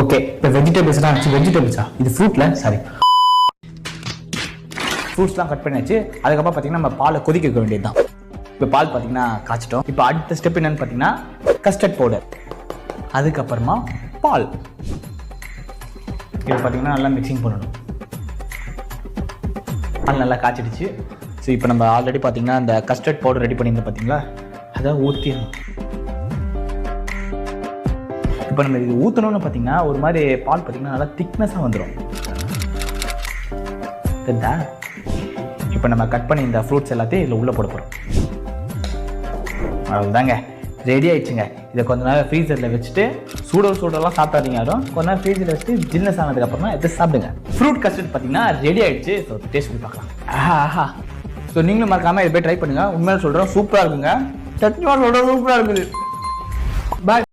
Okay, இப்போ வெஜிடபிள்ஸா இது ஃப்ரூட்ல sorry ஃப்ரூட்ஸ்லாம் cut பண்ணியாச்சு. அதுக்கப்புறம் பார்த்தீங்கன்னா நம்ம பாலை கொதிக்க வைக்க வேண்டியது தான். இப்போ பால் பார்த்தீங்கன்னா காய்ச்சிட்டோம். இப்போ அடுத்த ஸ்டெப் என்னன்னு பார்த்தீங்கன்னா கஸ்டர்ட் பவுடர், அதுக்கப்புறமா பால். இது பார்த்தீங்கன்னா நல்லா மிக்சிங் பண்ணணும். பால் நல்லா காய்ச்சிடுச்சு. ஸோ இப்போ நம்ம ஆல்ரெடி பார்த்தீங்கன்னா இந்த கஸ்டர்ட் பவுடர் ரெடி பண்ணியிருந்தோம் பார்த்தீங்களா, அதை ஊற்றிடணும். இப்போ நம்ம இது ஊற்றணும்னு பார்த்தீங்கன்னா ஒரு மாதிரி பால் பார்த்தீங்கன்னா நல்லா திக்னஸாக வந்துடும். இப்போ நம்ம கட் பண்ணி இந்த ஃப்ரூட்ஸ் எல்லாத்தையும் இதில் உள்ளே போட போகிறோம். அவ்வளோதாங்க, ரெடி ஆயிடுச்சுங்க. இதை கொஞ்ச நேரம் ஃப்ரீசரில் வச்சுட்டு சூடெல்லாம் சாப்பிடாதீங்க. யாரும் கொஞ்ச நேரம் ஃப்ரீசரில் வச்சுட்டு ஜில்னஸ் ஆனதுக்கப்புறமா எடுத்து சாப்பிடுங்க. ஃப்ரூட் கஸ்டர்ட் பார்த்தீங்கன்னா ரெடி ஆயிடுச்சு. ஸோ டேஸ்ட் பண்ணி பார்க்கலாம். ஆஹா, ஸோ நீங்களும் மறக்காமல் இதை போய் ட்ரை பண்ணுங்கள். உண்மையில சொல்கிறேன், சூப்பராக இருக்குங்க. சத்தியமாக சொல்கிறேன், சூப்பராக இருக்குது. பாய்.